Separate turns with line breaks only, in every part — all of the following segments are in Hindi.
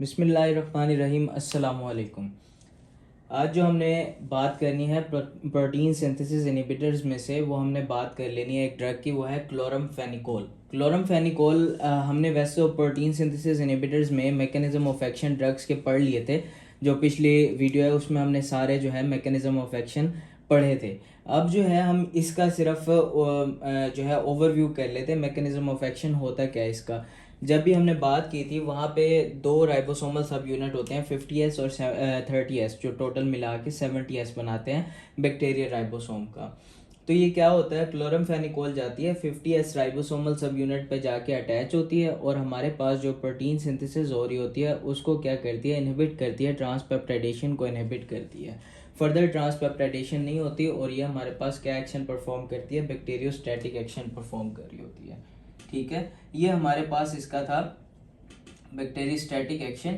बिस्मिल्लाहिर्रहमानिर्रहीम। अस्सलामु अलैकुम। आज जो हमने बात करनी है प्रोटीन सिंथेसिस इनहिबिटर्स में से, वो हमने बात कर लेनी है एक ड्रग की, वो है क्लोरमफेनिकोल। क्लोरमफेनिकोल हमने वैसे तो प्रोटीन सिंथेसिस इनहिबिटर्स में मैकेनिज्म ऑफ एक्शन ड्रग्स के पढ़ लिए थे। जो पिछली वीडियो है उसमें हमने सारे जो है मैकेनिज्म ऑफ एक्शन पढ़े थे। अब जो है हम इसका सिर्फ जो है ओवरव्यू कर लेते हैं, मैकेनिज्म ऑफ एक्शन होता क्या है इसका। जब भी हमने बात की थी वहाँ पे दो राइबोसोमल सब यूनिट होते हैं, 50S और 30S, जो टोटल मिला के 70S बनाते हैं बैक्टीरियल राइबोसोम का। तो ये क्या होता है, क्लोरमफेनिकोल जाती है 50S राइबोसोमल सब यूनिट पे जाके अटैच होती है, और हमारे पास जो प्रोटीन सिंथेसिस हो रही होती है उसको क्या करती है, इनहिबिट करती है, ट्रांसपेप्टाइडेशन को इनहिबिट करती है। फर्दर ट्रांसपेप्टाइडेशन नहीं होती और ये हमारे पास क्या एक्शन परफॉर्म करती है, बैक्टीरियोस्टैटिक एक्शन परफॉर्म कर रही होती है। ठीक है, ये हमारे पास इसका था बैक्टीरियोस्टैटिक एक्शन।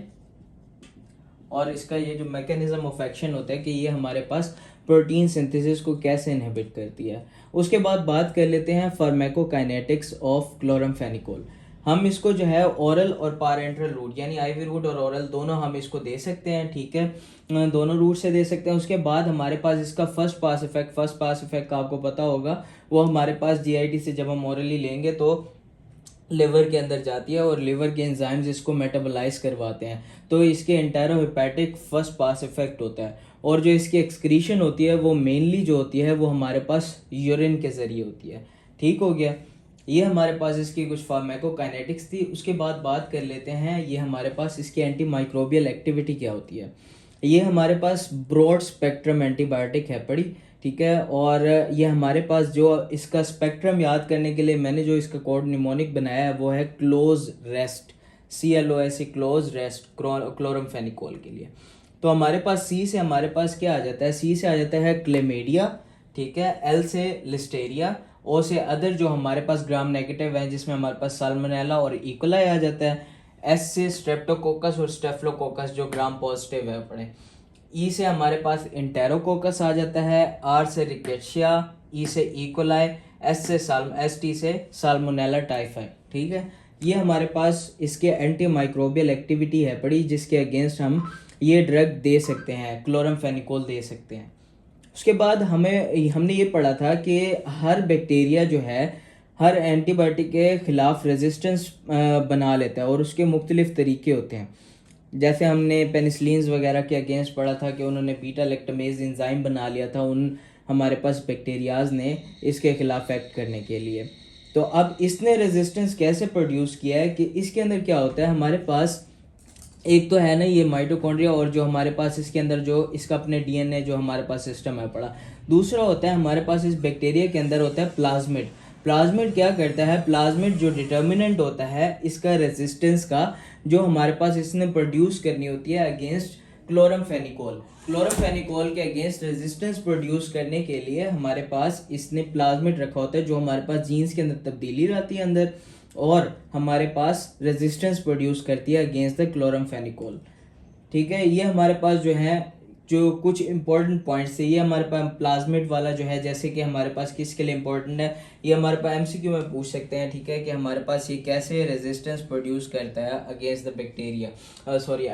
और इसका ये जो मैकेनिज्म ऑफ एक्शन होता है कि ये हमारे पास प्रोटीन सिंथेसिस को कैसे इनहिबिट करती है। उसके बाद बात कर लेते हैं फार्माकोकाइनेटिक्स ऑफ क्लोरमफेनिकोल। हम इसको जो है ओरल और पारेंटरल रूट, यानी आईवी रूट और ओरल दोनों हम इसको दे सकते हैं। ठीक है, दोनों रूट से दे सकते हैं। उसके बाद हमारे पास इसका फर्स्ट पास इफेक्ट का आपको पता होगा, वो हमारे पास जीआईटी से जब हम ओरली लेंगे तो लिवर के अंदर जाती है और लिवर के एंजाइम्स इसको मेटाबोलाइज करवाते हैं, तो इसके एंटेरोहेपेटिक फर्स्ट पास इफेक्ट होता है। और जो इसकी एक्सक्रीशन होती है वो मेनली जो होती है वो हमारे पास यूरिन के ज़रिए होती है। ठीक हो गया, ये हमारे पास इसकी कुछ फार्माकोकाइनेटिक्स थी। उसके बाद बात कर लेते हैं ये हमारे पास इसकी एंटी माइक्रोबियल एक्टिविटी क्या होती है। ये हमारे पास ब्रॉड स्पेक्ट्रम एंटीबायोटिक है पड़ी। ठीक है, और ये हमारे पास जो इसका स्पेक्ट्रम याद करने के लिए मैंने जो इसका कोड निमोनिक बनाया है वो है close rest, CLOS, close rest chloramphenicol के लिए। तो हमारे पास सी से हमारे पास क्या आ जाता है, सी से आ जाता है क्लेमेडिया। ठीक है, एल से लिस्टेरिया, ओ से अदर जो हमारे पास ग्राम नेगेटिव है जिसमें हमारे पास साल्मोनेला और इकोलाई आ जाता है। एस से स्ट्रेप्टोकोकस और स्टेफलोकोकस जो ग्राम पॉजिटिव है अपने। ई से हमारे पास इंटेरोकोकस आ जाता है, आर से रिकेशिया, ई से इकोलाई, एस टी से साल्मोनेला टाइफाई। ठीक है, ये हमारे पास इसके एंटी माइक्रोबियल एक्टिविटी है पड़ी, जिसके अगेंस्ट हम ये ड्रग दे सकते हैं, क्लोरमफेनिकोल दे सकते हैं। उसके बाद हमने ये पढ़ा था कि हर बैक्टीरिया जो है हर एंटीबायोटिक के खिलाफ रेजिस्टेंस बना लेता है और उसके मुख्तलिफ तरीके होते हैं। जैसे हमने पेनिसिलिन्स वगैरह के अगेंस्ट पढ़ा था कि उन्होंने बीटा लैक्टमेज एंजाइम बना लिया था उन हमारे पास बैक्टीरियाज ने इसके खिलाफ एक्ट करने के लिए। तो अब इसने रेजिस्टेंस कैसे प्रोड्यूस किया है कि इसके अंदर क्या होता है, हमारे पास एक तो है ना ये माइटोकॉन्ड्रिया, और जो हमारे पास इसके अंदर जो इसका अपने डीएनए जो हमारे पास सिस्टम है पड़ा। दूसरा होता है हमारे पास इस बैक्टीरिया के अंदर होता है प्लाज्मिड। प्लाज्मिड क्या करता है, प्लाज्मिड जो डिटर्मिनेंट होता है इसका रेजिस्टेंस का, जो हमारे पास इसने प्रोड्यूस करनी होती है अगेंस्ट क्लोरमफेनिकोल। क्लोरमफेनिकोल के अगेंस्ट रेजिस्टेंस प्रोड्यूस करने के लिए हमारे पास इसने प्लाज्मिड रखा होता है, जो हमारे पास जीन्स के अंदर तब्दीली लाती है अंदर, और हमारे पास रेजिस्टेंस प्रोड्यूस करती है अगेंस्ट द क्लोरमफेनिकोल। ठीक है, ये हमारे पास जो है जो कुछ इंपॉर्टेंट पॉइंट्स है, ये हमारे पास प्लाज्मिड वाला जो है, जैसे कि हमारे पास किसके लिए इंपॉर्टेंट है, ये हमारे पास एमसीक्यू में पूछ सकते हैं। ठीक है, कि हमारे पास ये कैसे रेजिस्टेंस प्रोड्यूस करता है against the bacteria,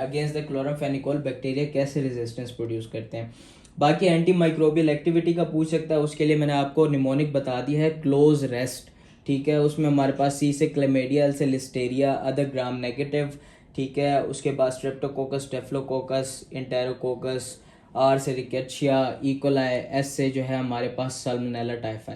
against the chloramphenicol, bacteria कैसे रेजिस्टेंस प्रोड्यूस करते हैं। बाकी एंटी माइक्रोबियल एक्टिविटी का पूछ सकता है, उसके लिए मैंने आपको निमोनिक बता दी है, क्लोज रेस्ट। ठीक है, उसमें हमारे पास सी से क्लेमेडिया, एल से लिस्टेरिया, अदर ग्राम नेगेटिव। ठीक है, उसके बाद स्ट्रेप्टोकोकस, स्टेफलोकोकस, इंटेरोकोकस, आर से रिकेशिया, इकोलाई, एस से जो है हमारे पास साल्मोनेला टाइफाई।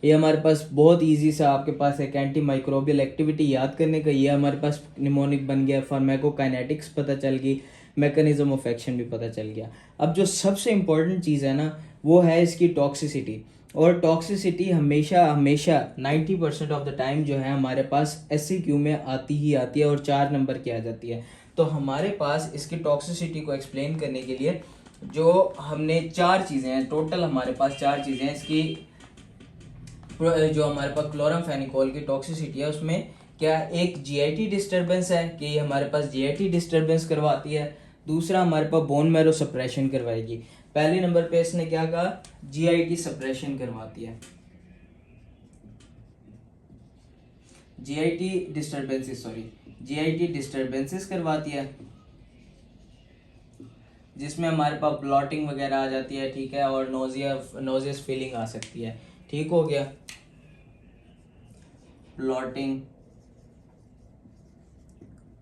ये हमारे पास बहुत इजी सा आपके पास एक एंटी माइक्रोबियल एक्टिविटी याद करने का, ये हमारे पास निमोनिक बन गया, फार्माकोकाइनेटिक्स पता चल गई, मैकेनिज्म ऑफ एक्शन भी पता चल गया। अब जो सबसे इम्पोर्टेंट चीज़ है ना वो है इसकी टॉक्सिसिटी। और टॉक्सिसिटी हमेशा 90% ऑफ द टाइम जो है हमारे पास SCQ में आती ही आती है, और 4 नंबर की आ जाती है। तो हमारे पास इसकी टॉक्सिसिटी को एक्सप्लेन करने के लिए जो हमने 4 चीज़ें हैं, टोटल हमारे पास 4 चीज़ें हैं इसकी, जो हमारे पास क्लोरमफेनिकोल की टॉक्सिसिटी है उसमें क्या, एक GIT डिस्टर्बेंस है कि हमारे पास GIT डिस्टर्बेंस करवाती है। दूसरा हमारे पास बोन मैरो सप्रेशन करवाएगी। पहले नंबर पे इसने क्या कहा, GIT सप्रेशन करवाती है, GIT डिस्टर्बेंसेस करवाती है। जिसमें हमारे पास ब्लॉटिंग वगैरह आ जाती है, ठीक है, और नोजियस फीलिंग आ सकती है। ठीक हो गया, ब्लॉटिंग,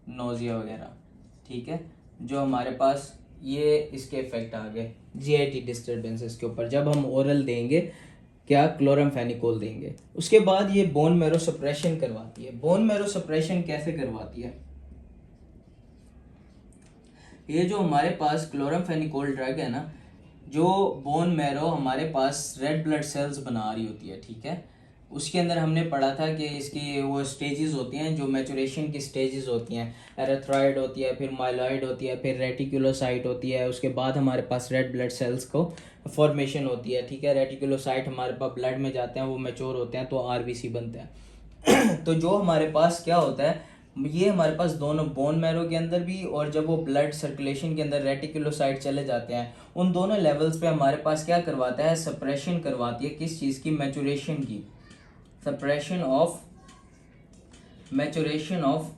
नोजिया वगैरह, ठीक है, जो हमारे पास ये इसके इफेक्ट आ गए जीआईटी डिस्टर्बेंसेस के ऊपर जब हम ओरल देंगे, क्या, क्लोरमफेनिकोल देंगे। उसके बाद ये बोन मैरो सप्रेशन करवाती है। बोन मैरो सप्रेशन कैसे करवाती है? ये जो हमारे पास क्लोरमफेनिकोल ड्रग है ना, जो बोन मैरो हमारे पास रेड ब्लड सेल्स बना रही होती है, ठीक है, उसके अंदर हमने पढ़ा था कि इसकी वो स्टेजेस होती हैं, जो मैचुरेशन की स्टेजेस होती हैं, एरेथ्रॉइड होती है, फिर माइलॉइड होती है, फिर रेटिकुलोसाइट होती है, उसके बाद हमारे पास रेड ब्लड सेल्स को फॉर्मेशन होती है, ठीक है। रेटिकुलोसाइट हमारे पास ब्लड में जाते हैं, वो मैच्योर होते हैं तो आरबीसी बनते हैं। तो जो हमारे पास क्या होता है, ये हमारे पास दोनों बोन मैरो के अंदर भी और जब वो ब्लड सर्कुलेशन के अंदर रेटिकुलोसाइट चले जाते हैं, उन दोनों लेवल्स पे हमारे पास क्या करवाता है, सप्रेशन करवाती है। किस चीज़ की? मैचुरेशन की, suppression of, maturation of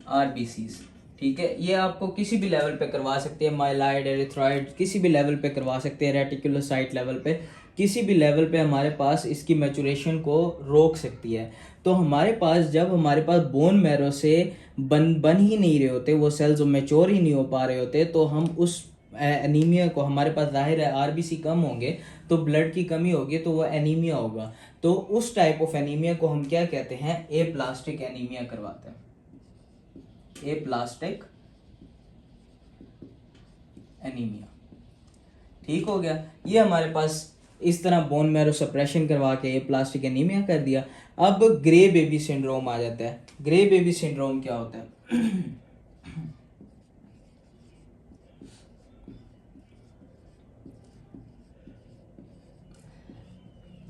RBCs, ठीक है। ये आपको किसी भी लेवल पे करवा सकते हैं, माइलाइड, एरिथ्रॉइड, किसी भी लेवल पे करवा सकते हैं, रेटिकुलोसाइट लेवल पे, किसी भी लेवल पे हमारे पास इसकी मैचुरेशन को रोक सकती है। तो हमारे पास जब हमारे पास बोन मैरो से बन ही नहीं रहे होते वो सेल्स, मैच्योर ही नहीं हो पा रहे होते, तो हम उस एनीमिया को, हमारे पास जाहिर है आरबीसी कम होंगे तो ब्लड की कमी होगी तो वो एनीमिया होगा। तो उस टाइप ऑफ एनीमिया को हम क्या कहते हैं? एप्लास्टिक एनीमिया करवाते हैं, एप्लास्टिक एनीमिया। ठीक हो गया, ये हमारे पास इस तरह बोन मैरो सप्रेशन करवा के एप्लास्टिक एनीमिया कर दिया। अब ग्रे बेबी सिंड्रोम आ जाता है। ग्रे बेबी सिंड्रोम क्या होता है?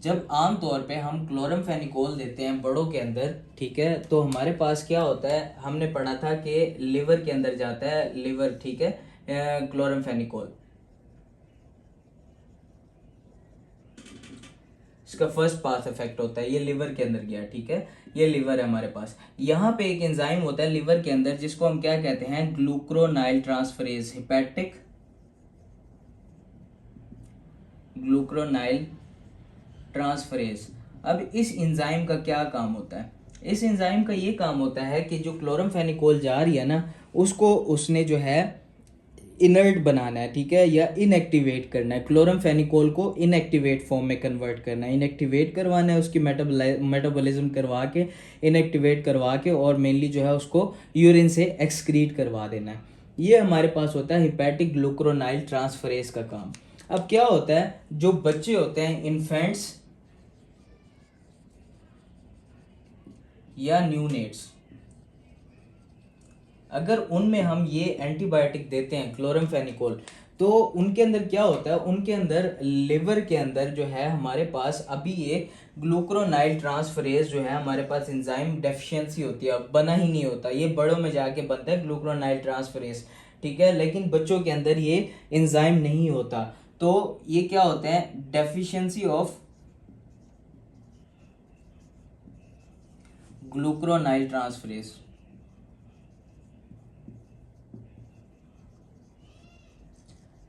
जब आम तौर पे हम क्लोरमफेनिकोल देते हैं बड़ों के अंदर, ठीक है, तो हमारे पास क्या होता है, हमने पढ़ा था कि लिवर के अंदर जाता है, लिवर, ठीक है, क्लोरमफेनिकोल, इसका फर्स्ट पास इफेक्ट होता है, ये लिवर के अंदर गया, ठीक है, ये लिवर है हमारे पास। यहाँ पे एक एंजाइम होता है लिवर के अंदर जिसको हम क्या कहते हैं? ग्लूक्रोनाइल ट्रांसफरेज, हेपेटिक ग्लूक्रोनाइल ट्रांसफरेज। अब इस एंजाइम का क्या काम होता है? इस एंजाइम का ये काम होता है कि जो क्लोरमफेनिकोल जा रही है ना, उसको उसने जो है इनर्ट बनाना है, ठीक है, या इनएक्टिवेट करना है। क्लोरमफेनिकोल को इनएक्टिवेट फॉर्म में कन्वर्ट करना है, इनएक्टिवेट करवाना है, उसकी मेटाबॉलिज्म करवा के, इनएक्टिवेट करवा के, और मेनली जो है उसको यूरिन से एक्सक्रीट करवा देना है। ये हमारे पास होता है हेपेटिक ग्लूक्रोनाइल ट्रांसफरेज का काम। अब क्या होता है, जो बच्चे होते हैं, इन्फेंट्स या न्यूनेट्स, अगर उनमें हम ये एंटीबायोटिक देते हैं क्लोरमफेनिकोल, तो उनके अंदर क्या होता है, उनके अंदर लिवर के अंदर जो है हमारे पास अभी ये ग्लूक्रोनाइल ट्रांसफरेज जो है हमारे पास एंजाइम डेफिशिएंसी होती है, बना ही नहीं होता। ये बड़ों में जाके बनता है ग्लूक्रोनाइल ट्रांसफरेज, ठीक है, लेकिन बच्चों के अंदर ये एंजाइम नहीं होता। तो ये क्या होता है? Deficiency of glucuronyl transferase.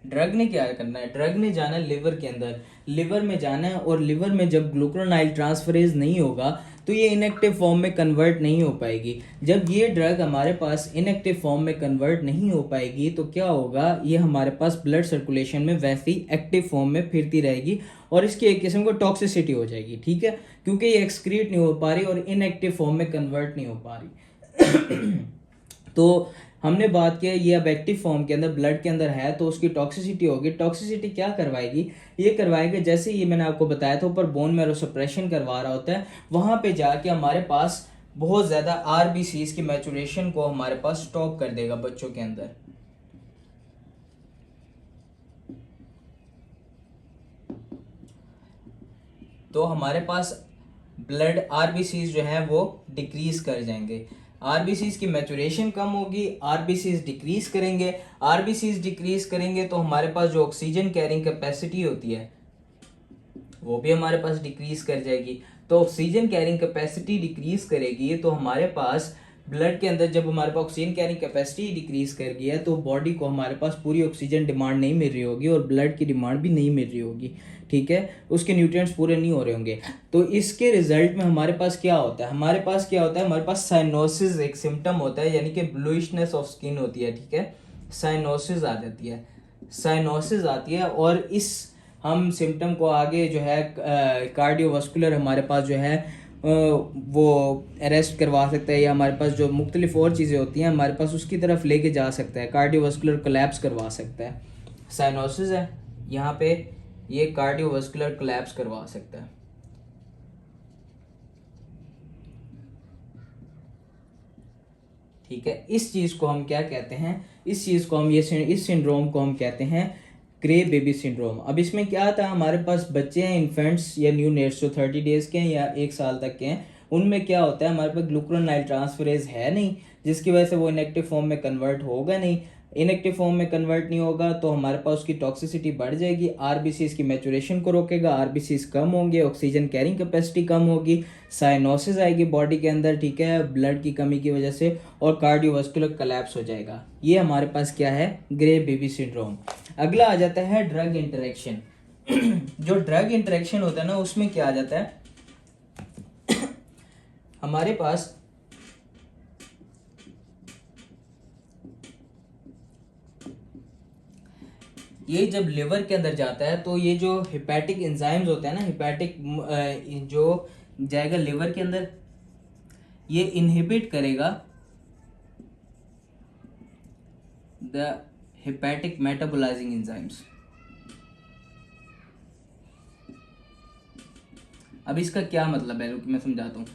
Drug ने क्या करना है? ड्रग ने जाना है लिवर के अंदर, लिवर में जाना है, और लिवर में जब ग्लूक्रोनाइल ट्रांसफरेज नहीं होगा तो ये इनएक्टिव फॉर्म में कन्वर्ट नहीं हो पाएगी। जब ये ड्रग हमारे पास इनएक्टिव फॉर्म में कन्वर्ट नहीं हो पाएगी तो क्या होगा, ये हमारे पास ब्लड सर्कुलेशन में वैसे ही एक्टिव फॉर्म में फिरती रहेगी और इसकी एक किस्म को टॉक्सिसिटी हो जाएगी, ठीक है, क्योंकि ये एक्सक्रीट नहीं हो पा रही और इनएक्टिव फॉर्म में कन्वर्ट नहीं हो पा रही। तो हमने बात किया ये अब एक्टिव फॉर्म के अंदर ब्लड के अंदर है तो उसकी टॉक्सिसिटी होगी। टॉक्सिसिटी क्या करवाएगी? ये करवाएगा, जैसे ये मैंने आपको बताया था ऊपर बोन मैरो सप्रेशन करवा रहा होता है, वहां पे जाके हमारे पास बहुत ज़्यादा आरबीसीज की मैचुरेशन को हमारे पास स्टॉप कर देगा बच्चों के अंदर। तो हमारे पास ब्लड आरबीसीज जो है वो डिक्रीज कर जाएंगे, आरबीसीज की मैचुरेशन कम होगी, आरबीसीज डिक्रीज करेंगे, आरबीसीज डिक्रीज करेंगे तो हमारे पास जो ऑक्सीजन कैरिंग कैपेसिटी होती है वो भी हमारे पास डिक्रीज कर जाएगी। तो ऑक्सीजन कैरिंग कैपेसिटी डिक्रीज करेगी तो हमारे पास ब्लड के अंदर जब हमारे पास ऑक्सीजन कैरिंग कैपेसिटी डिक्रीज कर गई है तो बॉडी को हमारे पास पूरी ऑक्सीजन डिमांड नहीं मिल रही होगी और ब्लड की डिमांड भी नहीं मिल रही होगी, ठीक है, उसके न्यूट्रिएंट्स पूरे नहीं हो रहे होंगे। तो इसके रिजल्ट में हमारे पास क्या होता है, हमारे पास साइनोसिस एक सिम्टम होता है, यानी कि ब्लूइशनेस ऑफ स्किन होती है, ठीक है, साइनोसिस आ जाती है, साइनोसिस आती है। और इस हम सिम्टम को आगे जो है कार्डियोवास्कुलर हमारे पास जो है वो अरेस्ट करवा सकता है, या हमारे पास जो मुख्तलिफ और चीज़ें होती हैं हमारे पास उसकी तरफ लेके जा सकता है, कार्डियोवास्कुलर कोलैप्स करवा सकता है। साइनोसिस है यहाँ पे, ये कार्डियोवास्कुलर कोलैप्स करवा सकता है। ठीक है, इस चीज़ को हम क्या कहते हैं, इस चीज़ को हम इस सिंड्रोम को हम कहते हैं ग्रे बेबी सिंड्रोम। अब इसमें क्या था, हमारे पास बच्चे हैं, इन्फेंट्स या न्यू नेट्स जो 30 डेज़ के हैं या 1 साल तक के हैं, उनमें क्या होता है, हमारे पास ग्लूकुरोनाइल ट्रांसफरेज है नहीं, जिसकी वजह से वो इनएक्टिव फॉर्म में कन्वर्ट होगा नहीं। इनएक्टिव फॉर्म में कन्वर्ट नहीं होगा तो हमारे पास उसकी टॉक्सिसिटी बढ़ जाएगी, आरबीसीज की मैचुरेशन को रोकेगा, आरबीसीज कम होंगे, ऑक्सीजन कैरिंग कैपेसिटी कम होगी, साइनोसिस आएगी बॉडी के अंदर, ठीक है, ब्लड की कमी की वजह से, और कार्डियोवास्कुलर कोलैप्स हो जाएगा। ये हमारे पास क्या है, ग्रे बेबी सिंड्रोम। अगला आ जाता है ड्रग इंटरेक्शन। जो ड्रग इंटरेक्शन होता है ना, उसमें क्या आ जाता है, हमारे पास ये जब लिवर के अंदर जाता है तो ये जो हिपैटिक एंजाइम्स होते हैं ना, हिपैटिक जो जाएगा लिवर के अंदर, ये इनहिबिट करेगा द हिपैटिक मेटाबोलाइजिंग एंजाइम्स। अब इसका क्या मतलब है, मैं समझाता हूँ।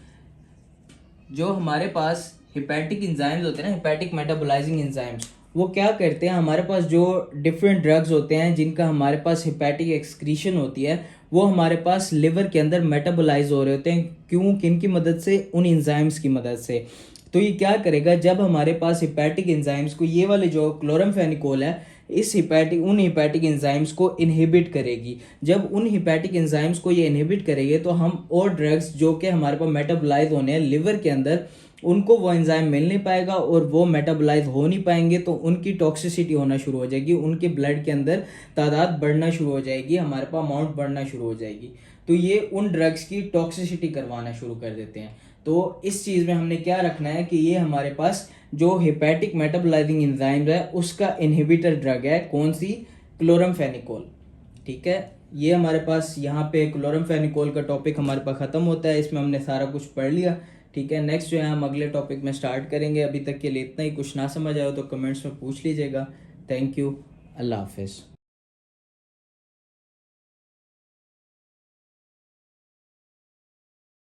जो हमारे पास हिपैटिक एंजाइम्स होते हैं ना, हिपैटिक मेटाबोलाइजिंग एंजाइम्स, वो क्या करते हैं, हमारे पास जो डिफरेंट ड्रग्स होते हैं जिनका हमारे पास हिपैटिक एक्सक्रीशन होती है, वो हमारे पास लिवर के अंदर मेटाबोलाइज हो रहे होते हैं। क्यों, किन की मदद से, उन एंजाइम्स की मदद से। तो ये क्या करेगा, जब हमारे पास हिपैटिक एंजाइम्स को, ये वाले जो क्लोरमफेनिकोल है, इस उन हिपैटिक एंजाइम्स को इनहिबिट करेगी। जब उन हिपैटिक एंजाइम्स को ये इनहिबिट करेंगे तो हम और ड्रग्स जो कि हमारे पास मेटाबोलाइज होने हैं लिवर के अंदर, उनको वो एंजाइम मिल नहीं पाएगा और वो मेटाबोलाइज हो नहीं पाएंगे, तो उनकी टॉक्सिसिटी होना शुरू हो जाएगी, उनके ब्लड के अंदर तादाद बढ़ना शुरू हो जाएगी, हमारे पास अमाउंट बढ़ना शुरू हो जाएगी। तो ये उन ड्रग्स की टॉक्सिसिटी करवाना शुरू कर देते हैं। तो इस चीज़ में हमने क्या रखना है कि ये हमारे पास जो हिपैटिक मेटाबोलाइजिंग एंजाइम है उसका इनहिबिटर ड्रग है, कौन सी, क्लोरमफेनिकोल, ठीक है। ये हमारे पास यहाँ पे क्लोरमफेनिकोल का टॉपिक हमारे पास ख़त्म होता है, इसमें हमने सारा कुछ पढ़ लिया, ठीक है। नेक्स्ट जो है हम अगले टॉपिक में स्टार्ट करेंगे। अभी तक के लिए इतना ही, कुछ ना समझ आए तो कमेंट्स में पूछ लीजिएगा। थैंक यू, अल्लाह हाफिज़।